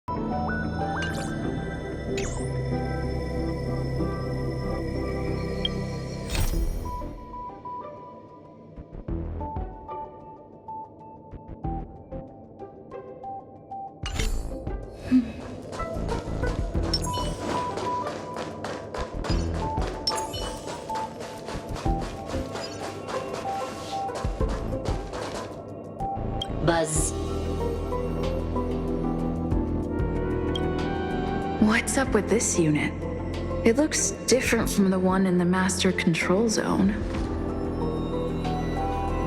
Buzz. What's up with this unit? It looks different from the one in the master control zone.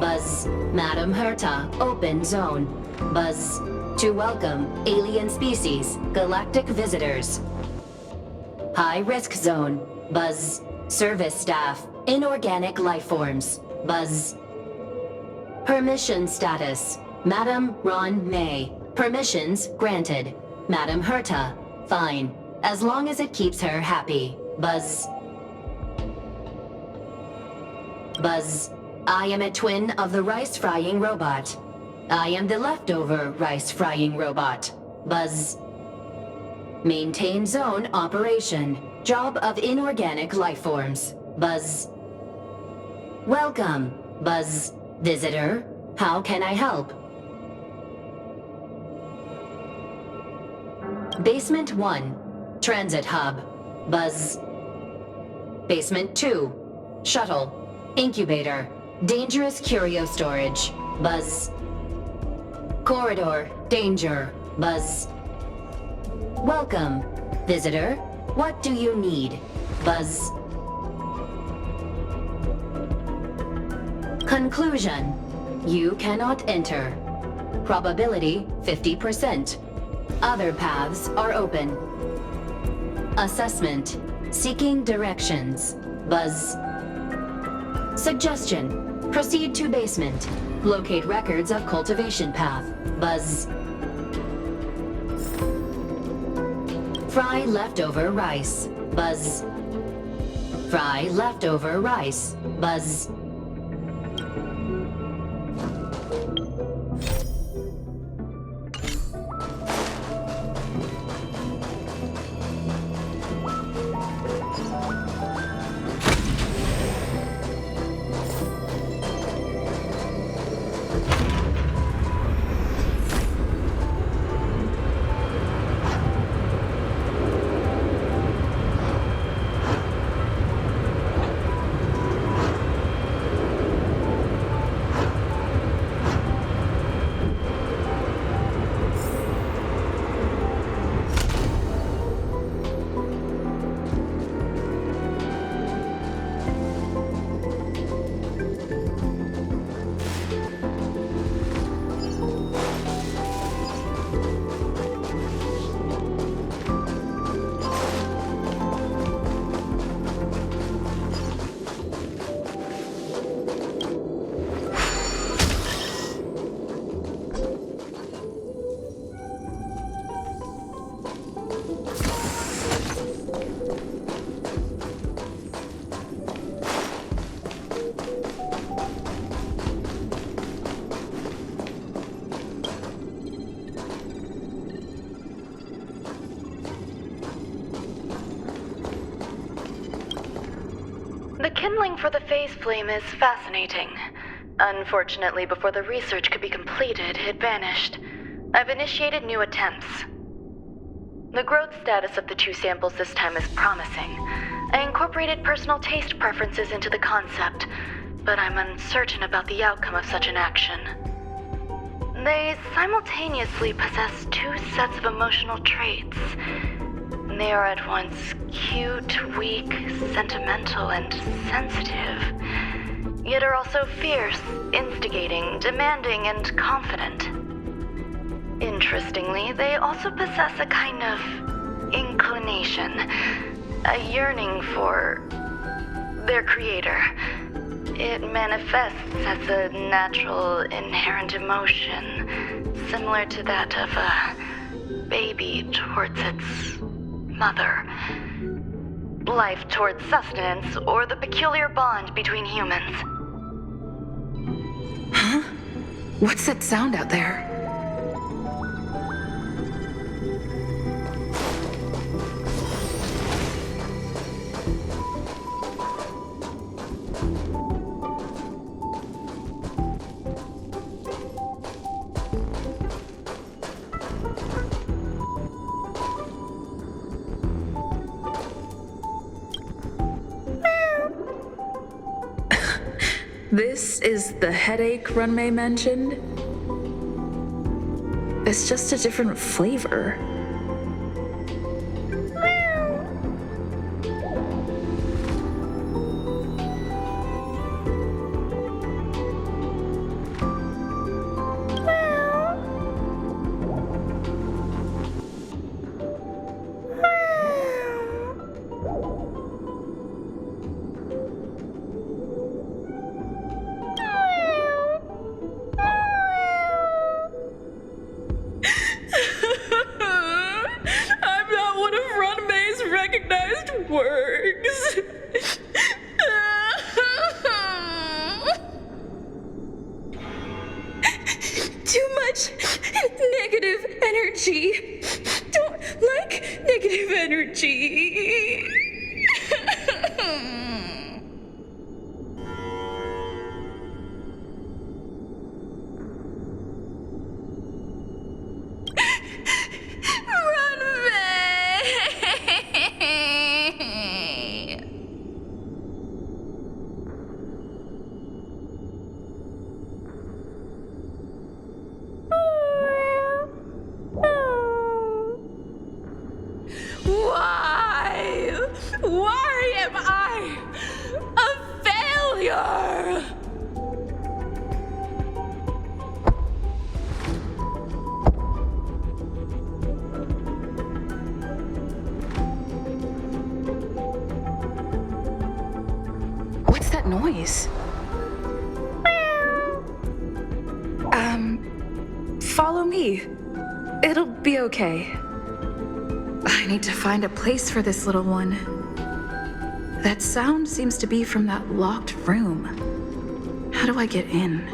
Buzz. Madam Herta, open zone. Buzz. To welcome alien species, galactic visitors. High risk zone. Buzz. Service staff, inorganic life forms. Buzz. Permission status. Madam Ron May. Permissions granted. Madam Herta. Fine. As long as it keeps her happy. Buzz. Buzz. I am a twin of the rice-frying robot. I am the leftover rice-frying robot. Buzz. Maintain zone operation. Job of inorganic life forms. Buzz. Welcome, Buzz. Visitor, how can I help? Basement 1, Transit Hub. Buzz. Basement 2, Shuttle. Incubator. Dangerous curio storage. Buzz. Corridor. Danger. Buzz. Welcome. Visitor, what do you need? Buzz. Conclusion. You cannot enter. Probability 50%. Other paths are open. Assessment. Seeking directions. Buzz. Suggestion. Proceed to basement. Locate records of cultivation path. Buzz. Fry leftover rice. Buzz. Fry leftover rice. Buzz. The kindling for the phase flame is fascinating. Unfortunately, before the research could be completed, it vanished. I've initiated new attempts. The growth status of the 2 samples this time is promising. I incorporated personal taste preferences into the concept, but I'm uncertain about the outcome of such an action. They simultaneously possess 2 sets of emotional traits. They are at once cute, weak, sentimental, and sensitive, yet are also fierce, instigating, demanding, and confident. Interestingly, they also possess a kind of inclination, a yearning for their creator. It manifests as a natural, inherent emotion, similar to that of a baby towards its mother. Life towards sustenance, or the peculiar bond between humans. Huh? What's that sound out there? This is the headache Runmei mentioned. It's just a different flavor. I'm not one of Runmei's recognized works. Too much negative energy. Don't like negative energy. Why? Why am I a failure? What's that noise? Follow me. It'll be okay. I need to find a place for this little one. That sound seems to be from that locked room. How do I get in?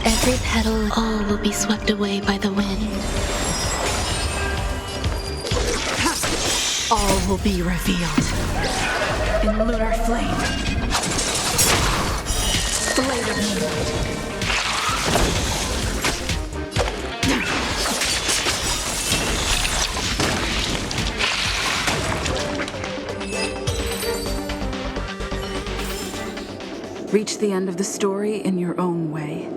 Every petal, all will be swept away by the wind. All will be revealed in lunar flame. Blade of moonlight. Reach the end of the story in your own way.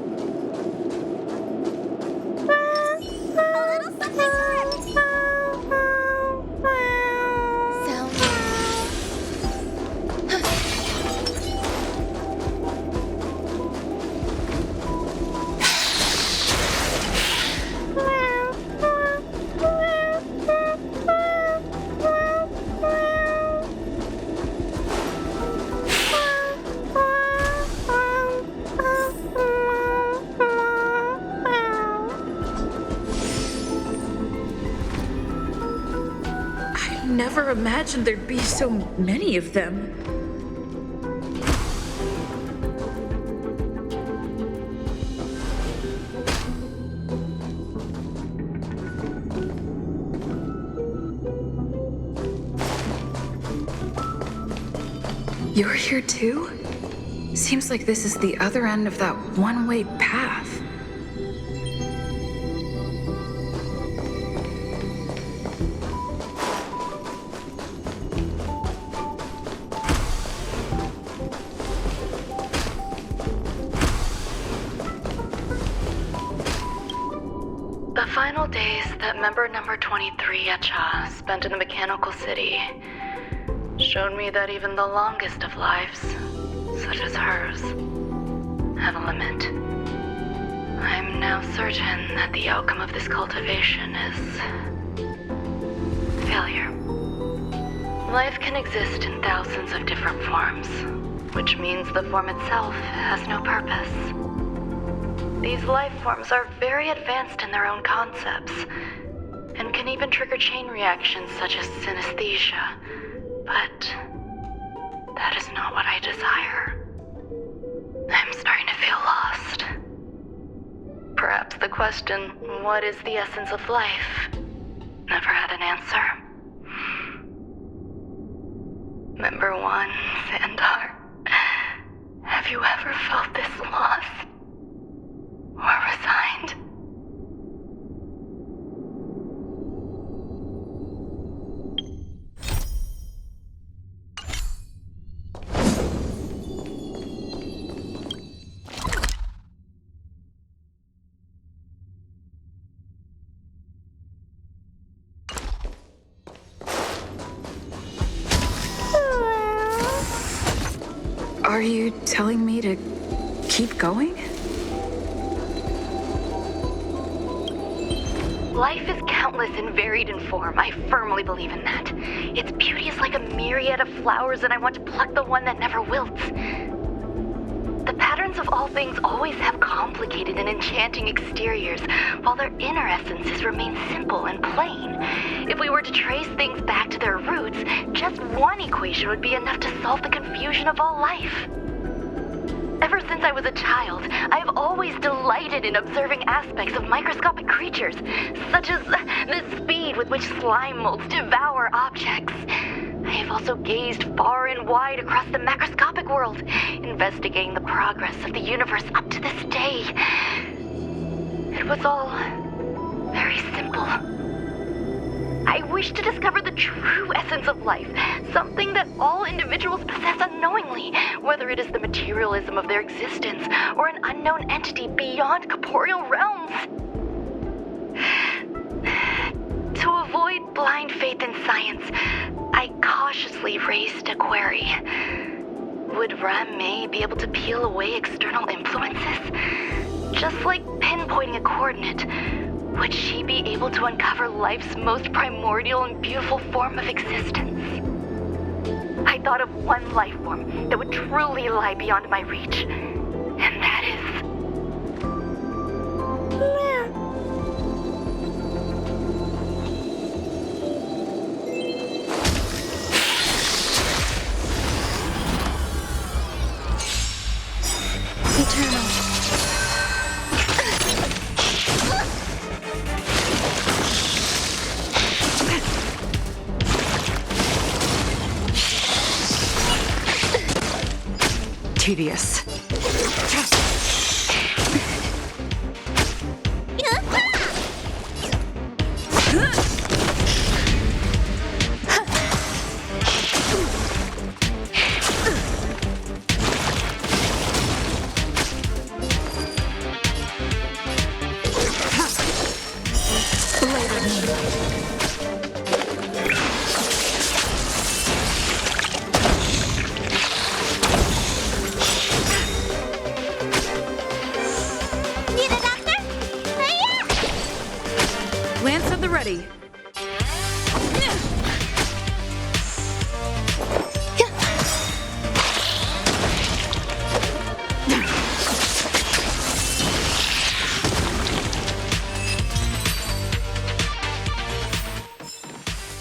Never imagined there'd be so many of them. You're here too? Seems like this is the other end of that one-way path. The final days that member number 23 Echa spent in the mechanical city showed me that even the longest of lives, such as hers, have a limit. I'm now certain that the outcome of this cultivation is failure. Life can exist in thousands of different forms, which means the form itself has no purpose. These life forms are very advanced in their own concepts, and can even trigger chain reactions such as synesthesia, but that is not what I desire. I'm starting to feel lost. Perhaps the question, what is the essence of life, never had an answer. Member 1, Xandar, have you ever felt this lost? Or resigned? Are you telling me to keep going? Life is countless and varied in form. I firmly believe in that. Its beauty is like a myriad of flowers, and I want to pluck the one that never wilts. The patterns of all things always have complicated and enchanting exteriors, while their inner essences remain simple and plain. If we were to trace things back to their roots, just one equation would be enough to solve the confusion of all life. Ever since I was a child, I have always delighted in observing aspects of microscopic creatures, such as the speed with which slime molds devour objects. I have also gazed far and wide across the macroscopic world, investigating the progress of the universe up to this day. It was all very simple. I wish to discover the true essence of life, something that all individuals possess unknowingly, whether it is the materialism of their existence or an unknown entity beyond corporeal realms. To avoid blind faith in science, I cautiously raised a query. Would Ram-Mei be able to peel away external influences? Just like pinpointing a coordinate, would she be able to uncover life's most primordial and beautiful form of existence? I thought of one life form that would truly lie beyond my reach, and that is... Eternal. Tedious. Lance at the ready.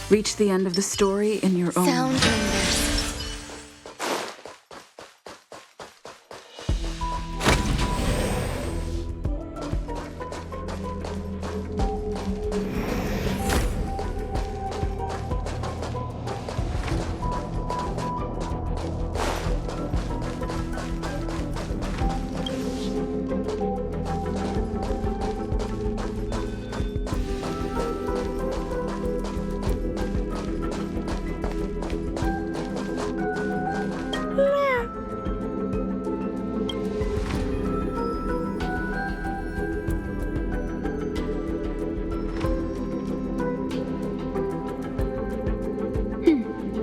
Reach the end of the story in your own Sound lingers.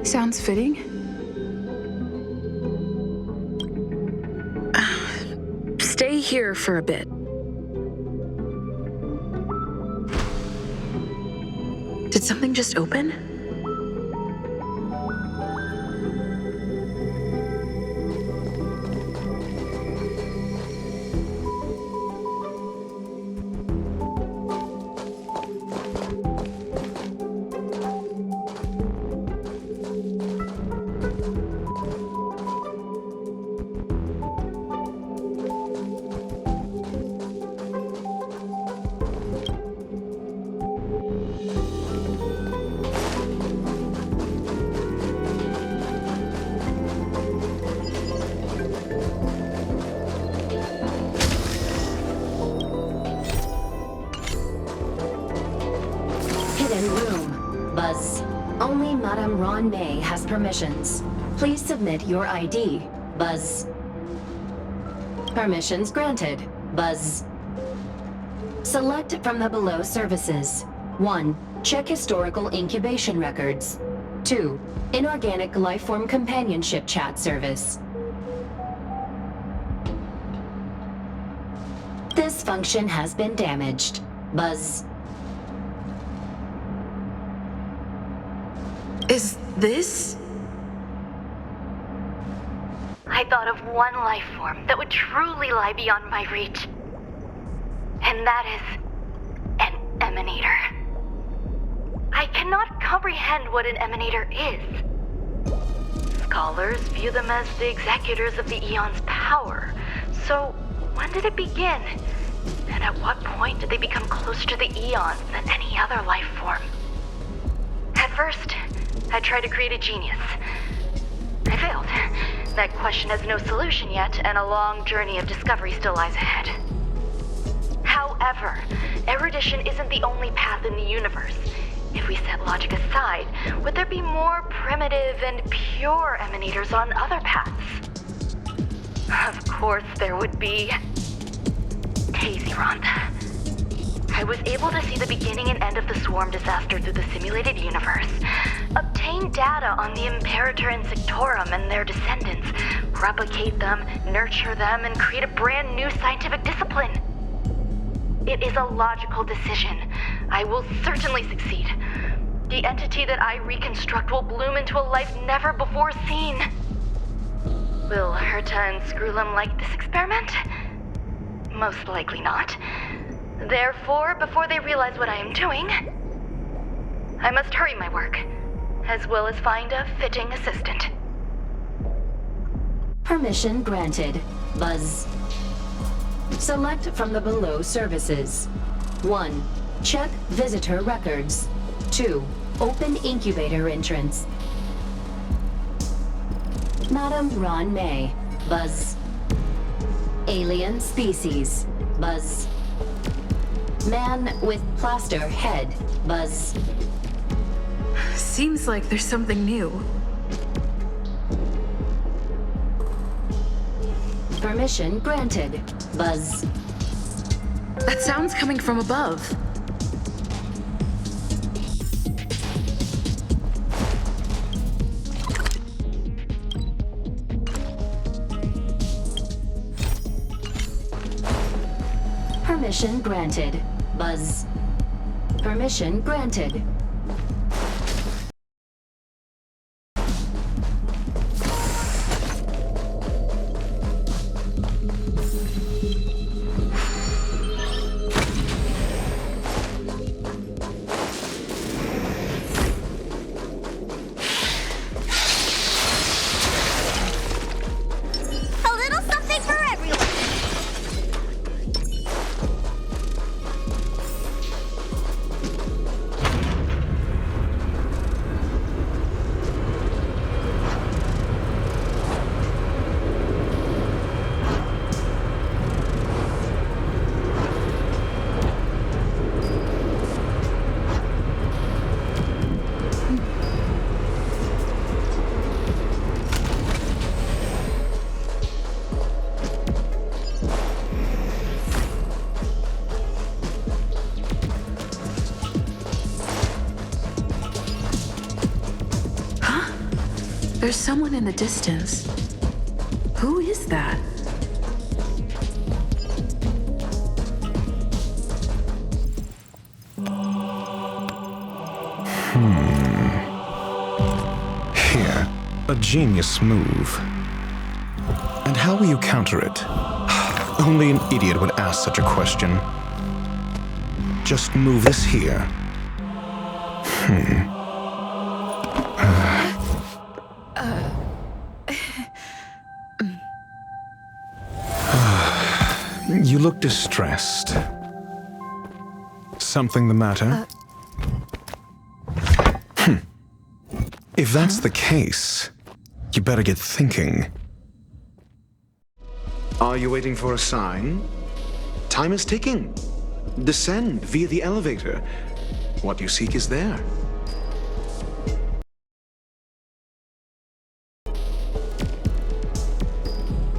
Sounds fitting. Stay here for a bit. Did something just open? Hidden room. Buzz. Only Madame Ron May has permissions. Please submit your ID. Buzz. Permissions granted. Buzz. Select from the below services. 1. Check historical incubation records. 2. Inorganic lifeform companionship chat service. This function has been damaged. Buzz. Is this? I thought of one life form that would truly lie beyond my reach. And that is an emanator. I cannot comprehend what an emanator is. Scholars view them as the executors of the Eon's power. So, when did it begin? And at what point did they become closer to the Eons than any other life form? At first, I tried to create a genius. I failed. That question has no solution yet, and a long journey of discovery still lies ahead. However, erudition isn't the only path in the universe. If we set logic aside, would there be more primitive and pure emanators on other paths? Of course there would be. Tazyronth. I was able to see the beginning and end of the swarm disaster through the simulated universe, obtain data on the Imperator and Sectorum and their descendants, replicate them, nurture them, and create a brand new scientific discipline. It is a logical decision. I will certainly succeed. The entity that I reconstruct will bloom into a life never before seen. Will Herta and Screwlum like this experiment? Most likely not. Therefore, before they realize what I am doing, I must hurry my work, as well as find a fitting assistant. Permission granted. Buzz. Select from the below services. 1. Check visitor records. 2. Open incubator entrance. Madame Ron May. Buzz. Alien species. Buzz. Man with plaster head. Buzz. Seems like there's something new. Permission granted. Buzz. That sound's coming from above. Permission granted. Buzz. Permission granted. A little something for everyone. There's someone in the distance. Who is that? Here, a genius move. And how will you counter it? Only an idiot would ask such a question. Just move this here. You look distressed. Something the matter? If that's the case, you better get thinking. Are you waiting for a sign? Time is ticking. Descend via the elevator. What you seek is there.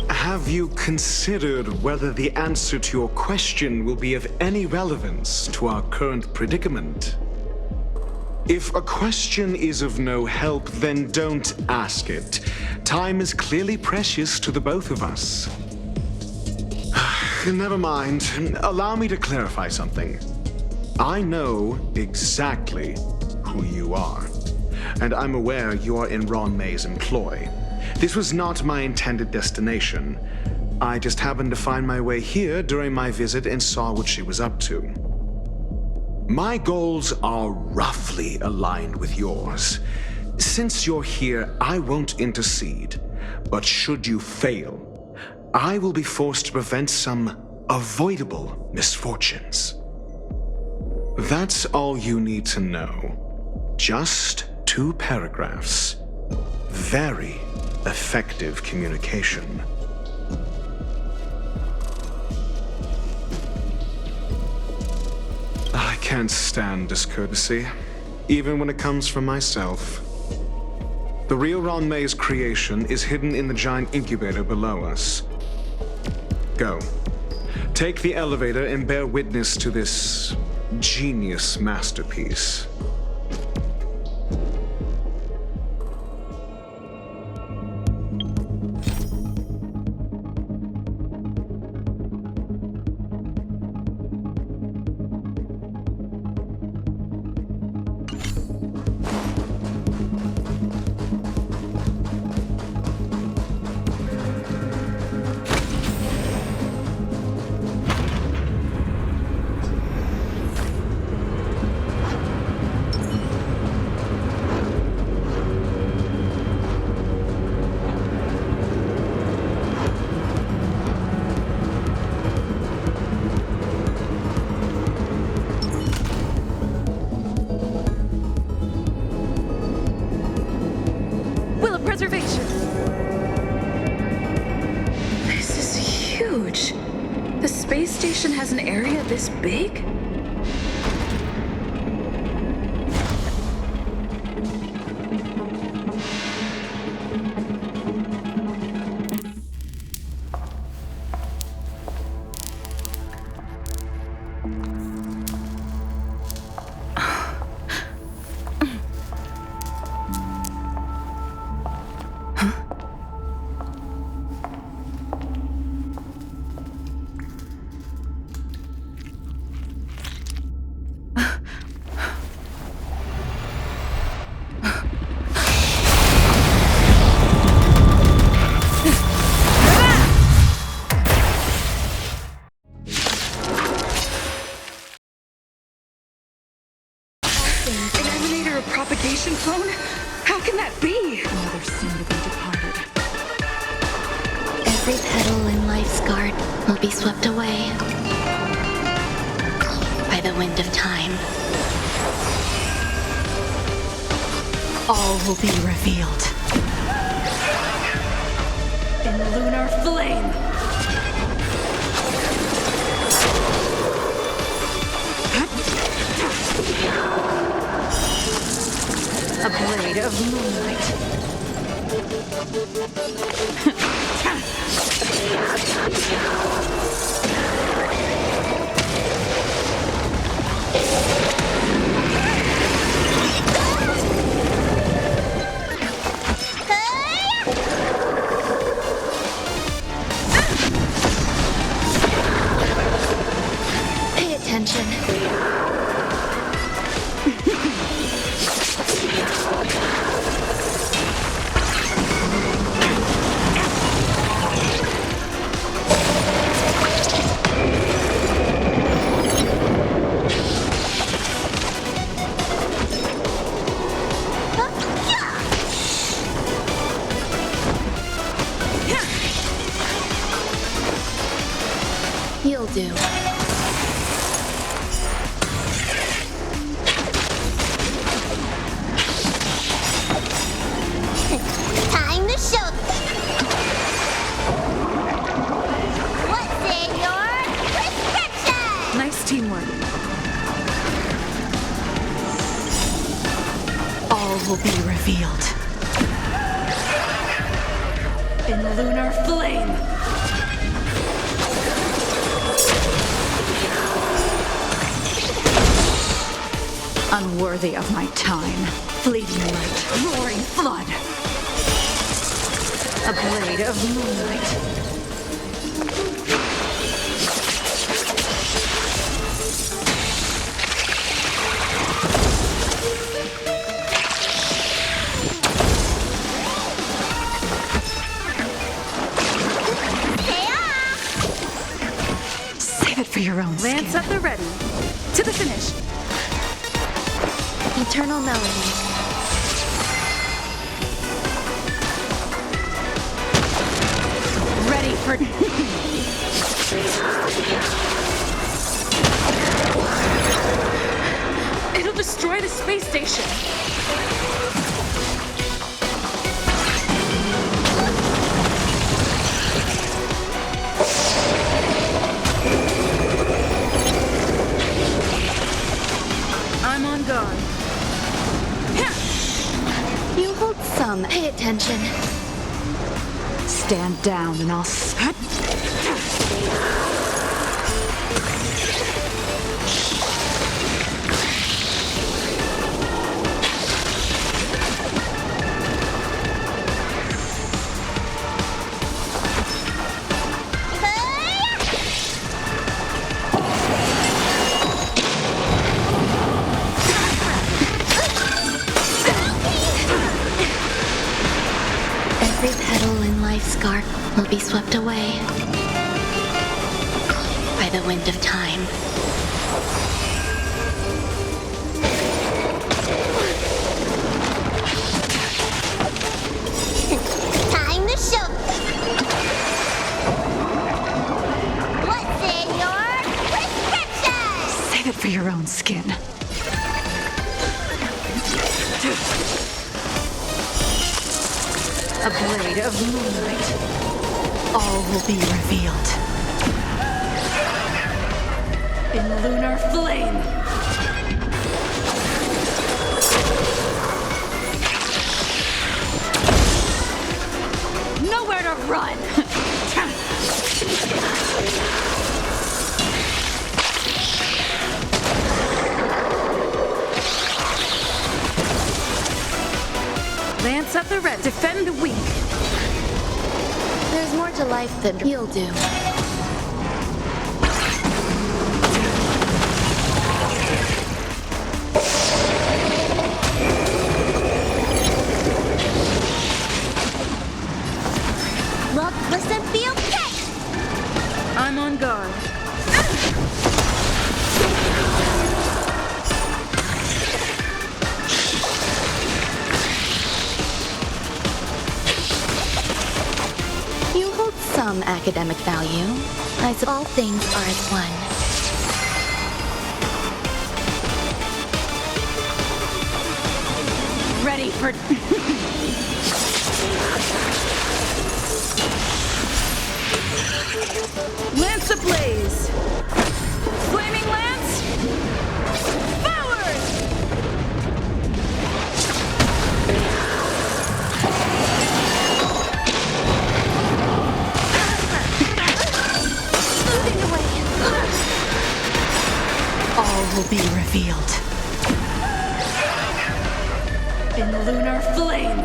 Have you considered whether the answer to your question will be of any relevance to our current predicament? If a question is of no help, then don't ask it. Time is clearly precious to the both of us. Never mind. Allow me to clarify something. I know exactly who you are, and I'm aware you are in Ron May's employ. This was not my intended destination. I just happened to find my way here during my visit and saw what she was up to. My goals are roughly aligned with yours. Since you're here, I won't intercede. But should you fail, I will be forced to prevent some avoidable misfortunes. That's all you need to know. Just 2 paragraphs. Very effective communication. I can't stand discourtesy, even when it comes from myself. The real Ron May's creation is hidden in the giant incubator below us. Go. Take the elevator and bear witness to this genius masterpiece. This is huge. The space station has an area this big? Propagation phone? How can that be? Another soon to be departed. Every petal in life's garden will be swept away by the wind of time. All will be revealed. In lunar flame. A blade of moonlight. You'll do. Time to show what's in your prescription! Nice teamwork. All will be revealed. In lunar flame. Unworthy of my time. Fleeting light, roaring flood. A blade of moonlight. Save it for your own Lance skin. at the ready. To the finish. Eternal melody. Ready for... It'll destroy the space station. I'm on guard. You hold some. Pay attention. Stand down and I'll... Every petal in life's garden will be swept away by the wind of time. Time to show what's in your prescription! Save it for your own skin. A blade of moonlight. All will be revealed. In lunar flame. Nowhere to run! Lance at the ready. Defend the weak. There's more to life than you'll do. Look, listen, feel, kick! I'm on guard. You hold some academic value. I suppose all things are as one. Ready for... Lance ablaze! Flaming lance! Forward! Moving away. All will be revealed. In lunar flame.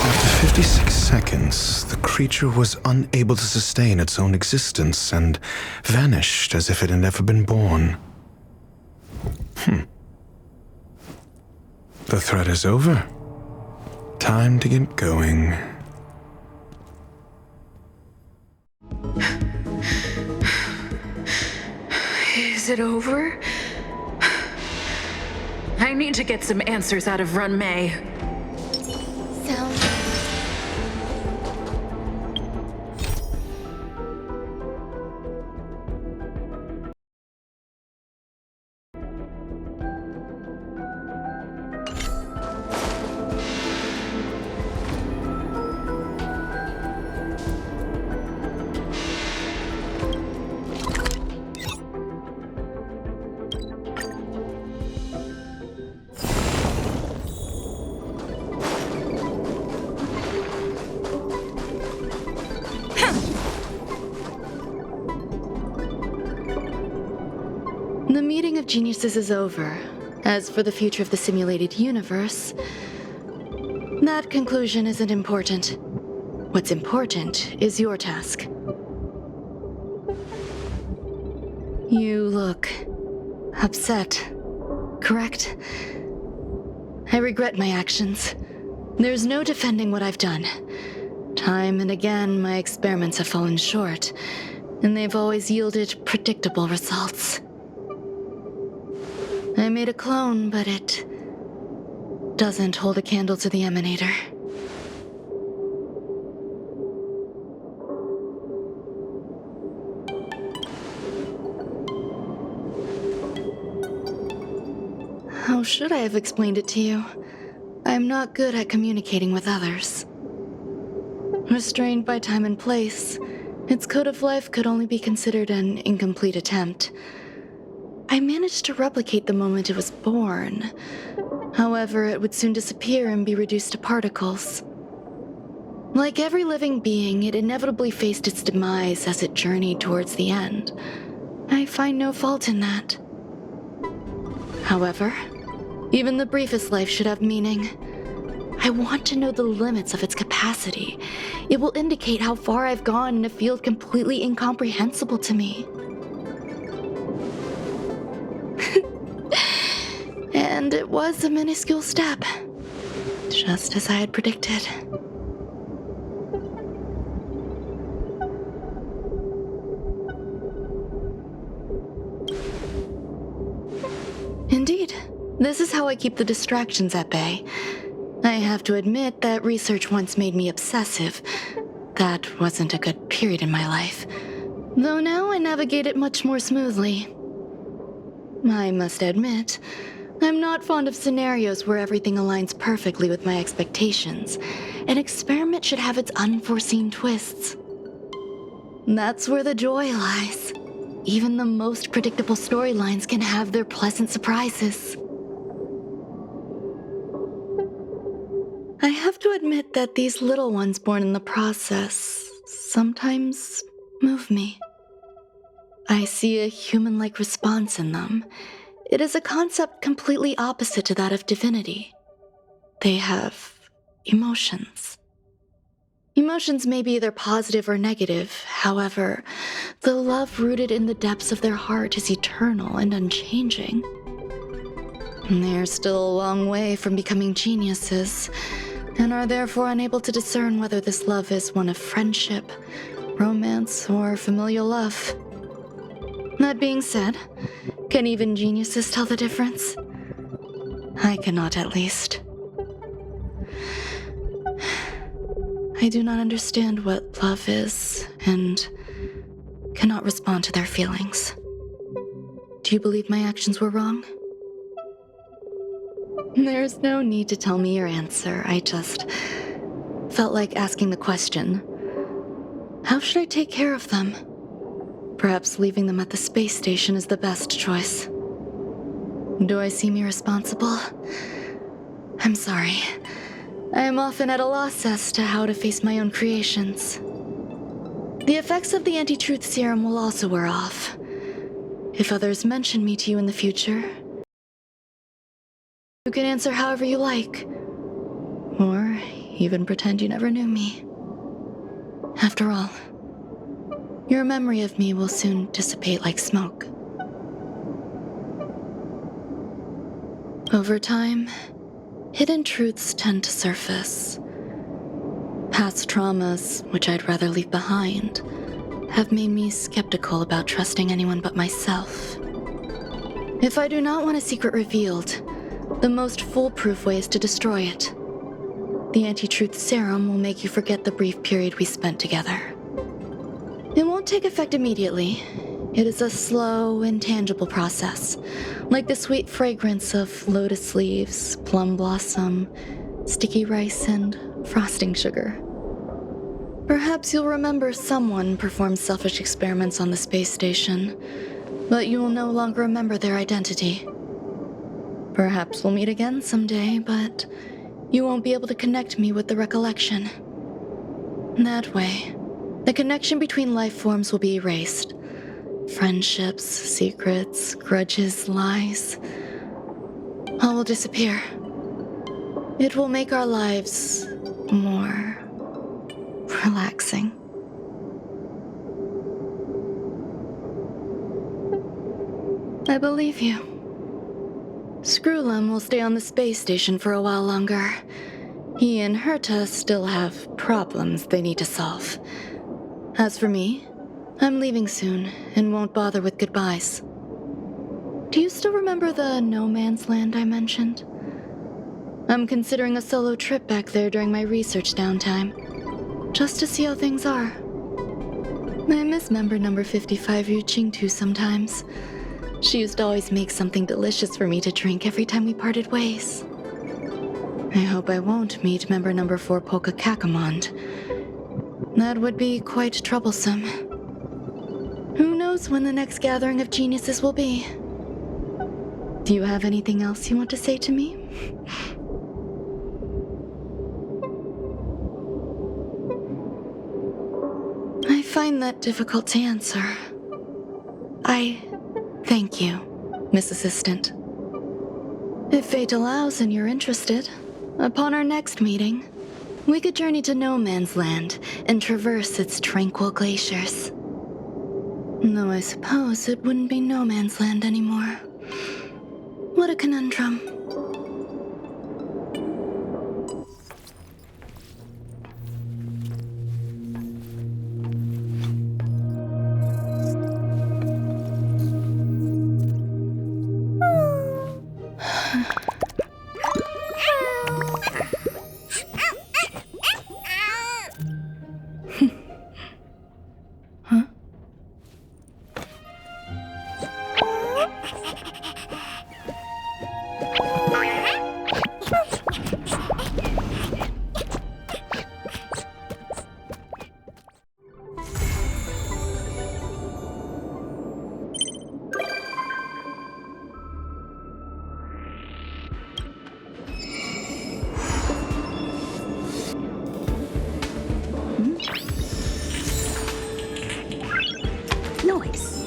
After 56 seconds, the creature was unable to sustain its own existence and vanished as if it had never been born. The threat is over. Time to get going. Is it over? I need to get some answers out of Run May. So, The meeting of geniuses is over. As for the future of the simulated universe, that conclusion isn't important. What's important is your task. You look upset, correct? I regret my actions. There's no defending what I've done. Time and again, my experiments have fallen short, and they've always yielded predictable results. I made a clone, but it doesn't hold a candle to the emanator. How should I have explained it to you? I'm not good at communicating with others. Restrained by time and place, its code of life could only be considered an incomplete attempt. I managed to replicate the moment it was born. However, it would soon disappear and be reduced to particles. Like every living being, it inevitably faced its demise as it journeyed towards the end. I find no fault in that. However, even the briefest life should have meaning. I want to know the limits of its capacity. It will indicate how far I've gone in a field completely incomprehensible to me. And it was a minuscule step, just as I had predicted. Indeed, this is how I keep the distractions at bay. I have to admit that research once made me obsessive. That wasn't a good period in my life, though now I navigate it much more smoothly. I must admit, I'm not fond of scenarios where everything aligns perfectly with my expectations. An experiment should have its unforeseen twists. That's where the joy lies. Even the most predictable storylines can have their pleasant surprises. I have to admit that these little ones born in the process sometimes move me. I see a human-like response in them. It is a concept completely opposite to that of divinity. They have emotions. Emotions may be either positive or negative. However, the love rooted in the depths of their heart is eternal and unchanging. They're still a long way from becoming geniuses, and are therefore unable to discern whether this love is one of friendship, romance, or familial love. That being said, can even geniuses tell the difference? I cannot, at least. I do not understand what love is, and cannot respond to their feelings. Do you believe my actions were wrong? There's no need to tell me your answer. I just felt like asking the question. How should I take care of them? Perhaps leaving them at the space station is the best choice. Do I seem irresponsible? I'm sorry. I am often at a loss as to how to face my own creations. The effects of the anti-truth serum will also wear off. If others mention me to you in the future, you can answer however you like. Or even pretend you never knew me. After all, your memory of me will soon dissipate like smoke. Over time, hidden truths tend to surface. Past traumas, which I'd rather leave behind, have made me skeptical about trusting anyone but myself. If I do not want a secret revealed, the most foolproof way is to destroy it. The anti-truth serum will make you forget the brief period we spent together. It won't take effect immediately. It is a slow, intangible process, like the sweet fragrance of lotus leaves, plum blossom, sticky rice, and frosting sugar. Perhaps you'll remember someone performed selfish experiments on the space station, but you will no longer remember their identity. Perhaps we'll meet again someday, but you won't be able to connect me with the recollection. That way, the connection between life forms will be erased. Friendships, secrets, grudges, lies, all will disappear. It will make our lives more relaxing. I believe you. Screwlum will stay on the space station for a while longer. He and Herta still have problems they need to solve. As for me, I'm leaving soon and won't bother with goodbyes. Do you still remember the no man's land I mentioned? I'm considering a solo trip back there during my research downtime, just to see how things are. I miss member number 55 Yuchingtu sometimes. She used to always make something delicious for me to drink every time we parted ways. I hope I won't meet member number 4 Polka Kakamond. That would be quite troublesome. Who knows when the next gathering of geniuses will be? Do you have anything else you want to say to me? I find that difficult to answer. I thank you, Miss Assistant. If fate allows and you're interested, upon our next meeting, we could journey to No Man's Land and traverse its tranquil glaciers. Though I suppose it wouldn't be No Man's Land anymore. What a conundrum. Noise.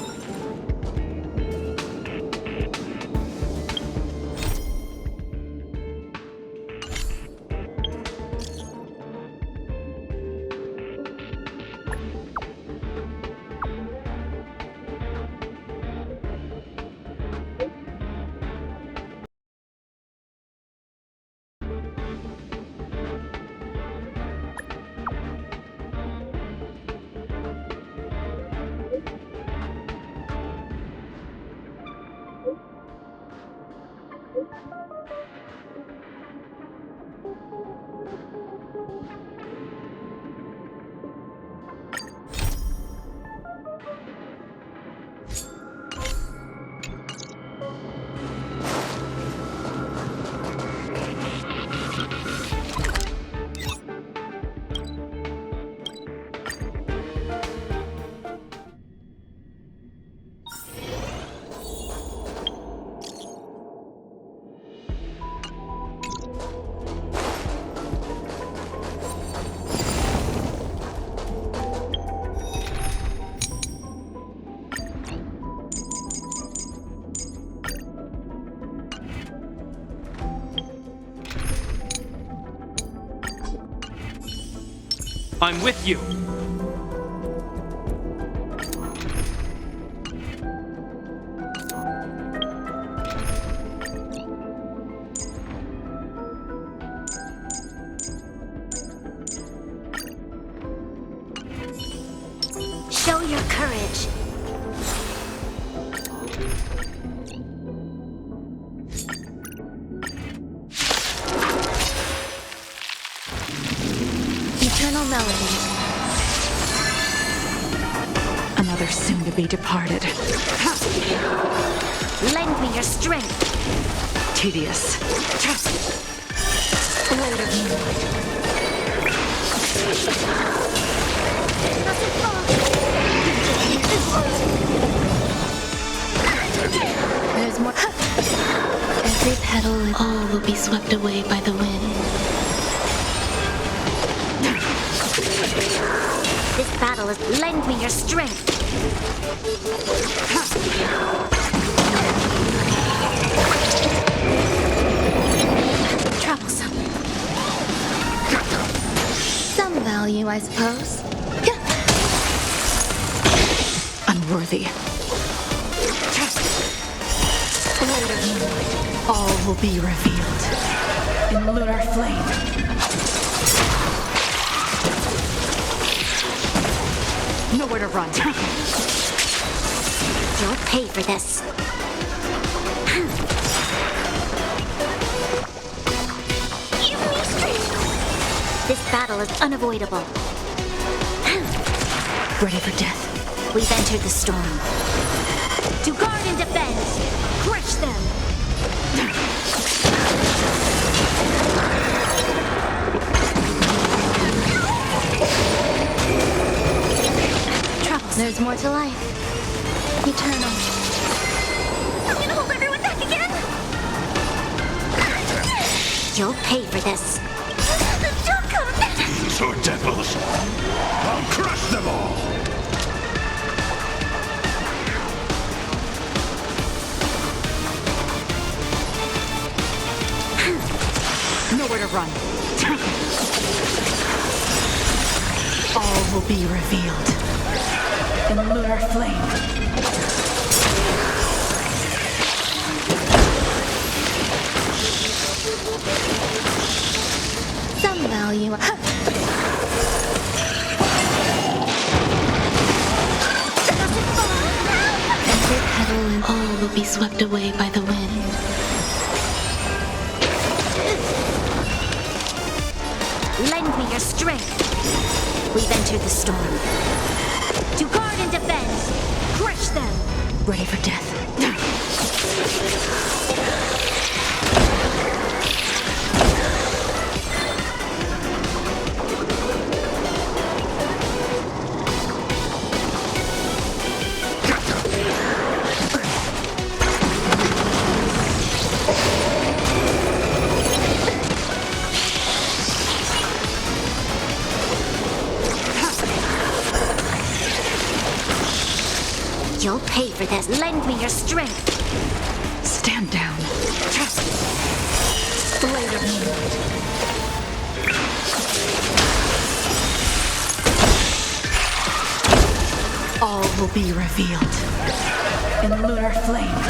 I'm with you. Show your courage. Eternal melody. Another soon-to-be departed. Lend me your strength. Tedious. Blade of moonlight. There's more. Every petal and all will be swept away by the wind. This battle is. Lend me your strength. Troublesome. Some value, I suppose. Unworthy. Blade of moonlight. All will be revealed in lunar flame. Nowhere to run. You'll pay for this. Give me strength. This battle is unavoidable. Ready for death. We've entered the storm. To guard and defend. Crush them. There's more to life. Eternal. I'm gonna hold everyone back again. You'll pay for this. Don't come. So devils, I'll crush them all! Nowhere to run. All will be revealed in lunar flame. Some value. Every petal and all will be swept away by the wind. Lend me your strength. We've entered the storm. To guard and defend. Crush them. Ready for death. You'll pay for this. Lend me your strength. Stand down. Blade of moonlight. All will be revealed in lunar flame.